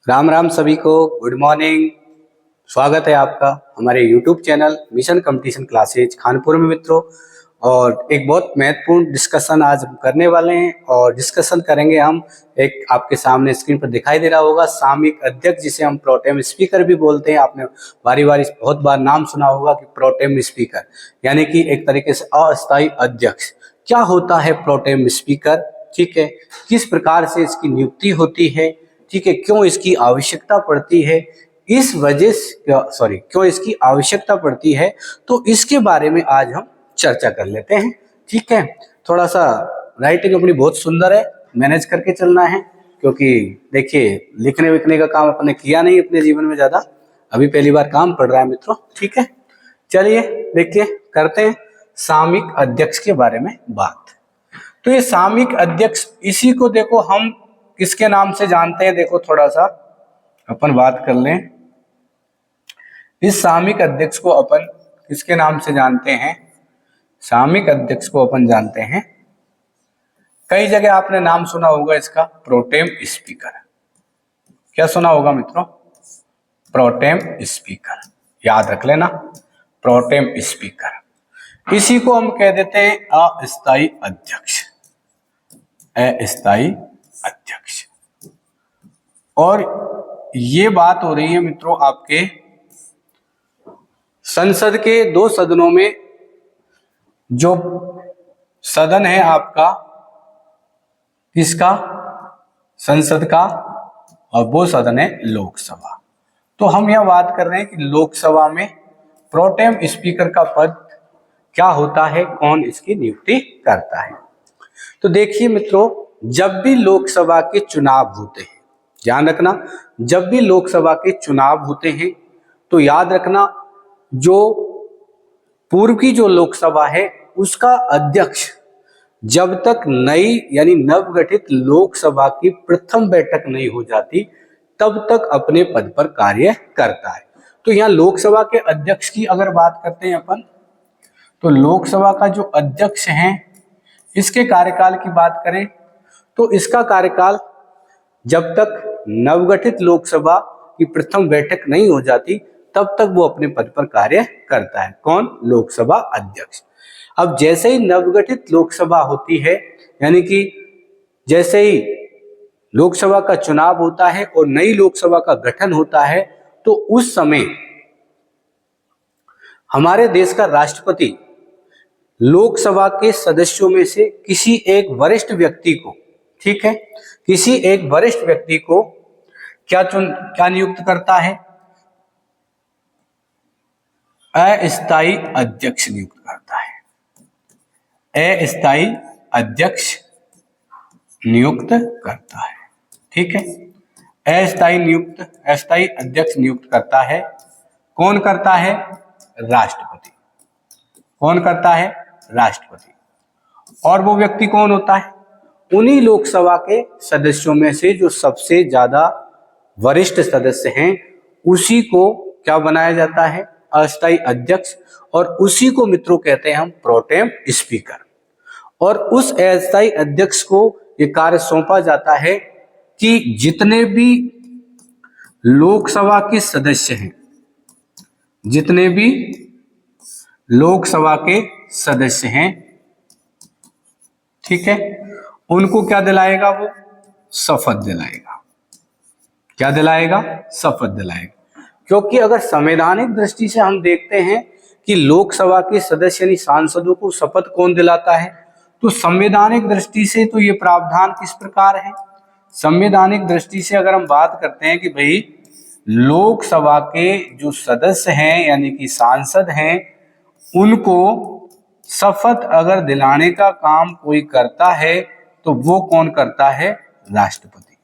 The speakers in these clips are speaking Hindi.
राम राम सभी को, गुड मॉर्निंग। स्वागत है आपका हमारे YouTube channel mission competition classes Kanpur में मित्रों। और एक बहुत महत्वपूर्ण डिस्कशन आज हम करने वाले हैं और डिस्कशन करेंगे हम। एक आपके सामने स्क्रीन पर दिखाई दे रहा होगा सामयिक अध्यक्ष, जिसे हम प्रोटेम स्पीकर भी बोलते हैं। आपने बारी बारी बहुत बार नाम सुना होगा कि प्रोटेम स्पीकर यानी कि एक तरीके से अस्थायी अध्यक्ष। क्या होता है प्रोटेम स्पीकर, ठीक है, किस प्रकार से इसकी नियुक्ति होती है, ठीक है, क्यों इसकी आवश्यकता पड़ती है, इस वजह से क्यों इसकी आवश्यकता पड़ती है, तो इसके बारे में आज हम चर्चा कर लेते हैं। ठीक है, थोड़ा सा राइटिंग अपनी बहुत सुंदर है, मैनेज करके चलना है, क्योंकि देखिए लिखने विखने का काम अपने किया नहीं अपने जीवन में ज्यादा, अभी पहली बार काम पड़ रहा है मित्रों। ठीक है, चलिए देखिए करते हैं सामयिक अध्यक्ष के बारे में बात। तो ये सामयिक अध्यक्ष, इसी को देखो हम किसके नाम से जानते हैं, देखो थोड़ा सा अपन बात कर लें। इस सामयिक अध्यक्ष को अपन किसके नाम से जानते हैं? सामयिक अध्यक्ष को अपन जानते हैं, कई जगह आपने नाम सुना होगा इसका, प्रोटेम स्पीकर। क्या सुना होगा मित्रों? प्रोटेम स्पीकर, याद रख लेना, प्रोटेम स्पीकर। इसी को हम कह देते हैं अस्थायी अध्यक्ष, अस्थायी अध्यक्ष। और ये बात हो रही है मित्रों आपके संसद के दो सदनों में। जो सदन है आपका किसका? संसद का, और वो सदन है लोकसभा। तो हम यह बात कर रहे हैं कि लोकसभा में प्रोटेम स्पीकर का पद क्या होता है, कौन इसकी नियुक्ति करता है। तो देखिए मित्रों, जब भी लोकसभा के चुनाव होते हैं, ध्यान रखना, जब भी लोकसभा के चुनाव होते हैं तो याद रखना, जो पूर्व की जो लोकसभा है उसका अध्यक्ष जब तक नई यानी नवगठित लोकसभा की प्रथम बैठक नहीं हो जाती तब तक अपने पद पर कार्य करता है। तो यहाँ लोकसभा के अध्यक्ष की अगर बात करते हैं अपन, तो लोकसभा का जो अध्यक्ष है इसके कार्यकाल की बात करें तो इसका कार्यकाल जब तक नवगठित लोकसभा की प्रथम बैठक नहीं हो जाती तब तक वो अपने पद पर कार्य करता है। कौन? लोकसभा अध्यक्ष। अब जैसे ही नवगठित लोकसभा होती है, यानी कि जैसे ही लोकसभा का चुनाव होता है और नई लोकसभा का गठन होता है, तो उस समय हमारे देश का राष्ट्रपति लोकसभा के सदस्यों में से किसी एक वरिष्ठ व्यक्ति को, ठीक है, किसी एक वरिष्ठ व्यक्ति को क्या नियुक्त करता है? अस्थायी अध्यक्ष नियुक्त करता है। अस्थायी अध्यक्ष नियुक्त करता है, ठीक है, अस्थायी अध्यक्ष नियुक्त करता है। कौन करता है? राष्ट्रपति। कौन करता है? राष्ट्रपति। और वो व्यक्ति कौन होता है? उन्हीं लोकसभा के सदस्यों में से जो सबसे ज्यादा वरिष्ठ सदस्य हैं उसी को क्या बनाया जाता है? अस्थायी अध्यक्ष। और उसी को मित्रों कहते हैं हम प्रोटेम स्पीकर। और उस अस्थायी अध्यक्ष को ये कार्य सौंपा जाता है कि जितने भी लोकसभा के सदस्य हैं, जितने भी लोकसभा के सदस्य हैं, ठीक है, उनको क्या दिलाएगा? वो शपथ दिलाएगा। क्या दिलाएगा? शपथ दिलाएगा। क्योंकि अगर संवैधानिक दृष्टि से हम देखते हैं कि लोकसभा के सदस्य यानी सांसदों को शपथ कौन दिलाता है, तो संवैधानिक दृष्टि से तो ये प्रावधान किस प्रकार है? संवैधानिक दृष्टि से अगर हम बात करते हैं कि भाई लोकसभा के जो सदस्य हैं यानी कि सांसद हैं, उनको शपथ अगर दिलाने का काम कोई करता है तो वो कौन करता है? राष्ट्रपति।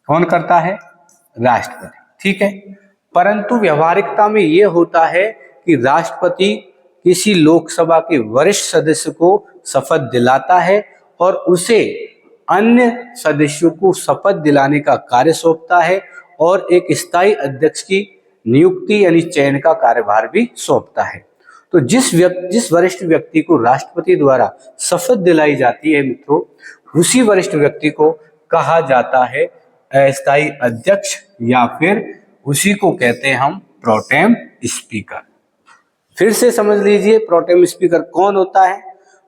कौन करता है? राष्ट्रपति, ठीक है। परंतु व्यवहारिकता में यह होता है कि राष्ट्रपति किसी लोकसभा के वरिष्ठ सदस्य को शपथ दिलाता है और उसे अन्य सदस्यों को शपथ दिलाने का कार्य सौंपता है और एक स्थायी अध्यक्ष की नियुक्ति यानी चयन का कार्यभार भी सौंपता है। तो जिस वरिष्ठ व्यक्ति को राष्ट्रपति द्वारा शपथ दिलाई जाती है मित्रों, उसी वरिष्ठ व्यक्ति को कहा जाता है अस्थायी अध्यक्ष या फिर उसी को कहते हैं हम प्रोटेम स्पीकर। फिर से समझ लीजिए प्रोटेम स्पीकर कौन होता है।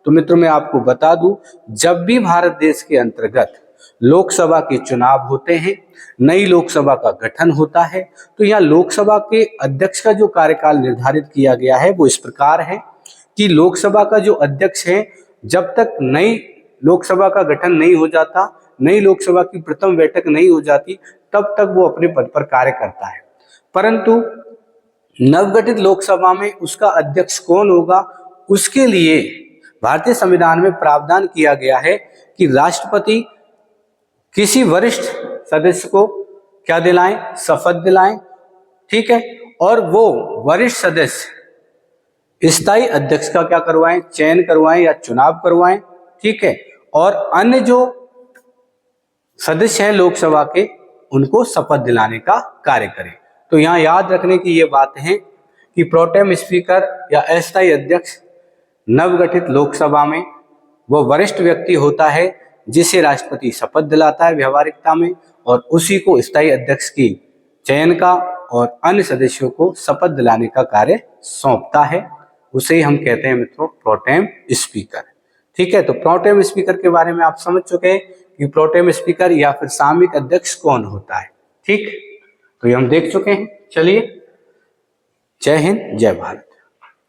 तो मित्रों मैं आपको बता दूं, जब भी भारत देश के अंतर्गत लोकसभा के चुनाव होते हैं, नई लोकसभा का गठन होता है, तो यहाँ लोकसभा के अध्यक्ष का जो कार्यकाल निर्धारित किया गया है वो इस प्रकार है कि लोकसभा का जो अध्यक्ष है, जब तक नई लोकसभा का गठन नहीं हो जाता, नई लोकसभा की प्रथम बैठक नहीं हो जाती, तब तक वो अपने पद पर कार्य करता है। परंतु नवगठित लोकसभा में उसका अध्यक्ष कौन होगा, उसके लिए भारतीय संविधान में प्रावधान किया गया है कि राष्ट्रपति किसी वरिष्ठ सदस्य को क्या दिलाएं, शपथ दिलाएं, ठीक है, और वो वरिष्ठ सदस्य स्थायी अध्यक्ष का क्या करवाएं, चयन करवाएं या चुनाव करवाएं, ठीक है, और अन्य जो सदस्य हैं लोकसभा के उनको शपथ दिलाने का कार्य करें। तो यहाँ याद रखने की ये बात है कि प्रोटेम स्पीकर या अस्थायी अध्यक्ष नवगठित लोकसभा में वो वरिष्ठ व्यक्ति होता है जिसे राष्ट्रपति शपथ दिलाता है व्यवहारिकता में, और उसी को स्थायी अध्यक्ष की चयन का और अन्य सदस्यों को शपथ दिलाने का कार्य सौंपता है। उसे ही हम कहते हैं मित्रों प्रोटेम स्पीकर। ठीक है, तो प्रोटेम स्पीकर के बारे में आप समझ चुके हैं कि प्रोटेम स्पीकर या फिर सामयिक अध्यक्ष कौन होता है। ठीक, तो ये हम देख चुके हैं। चलिए, जय हिंद, जय भारत।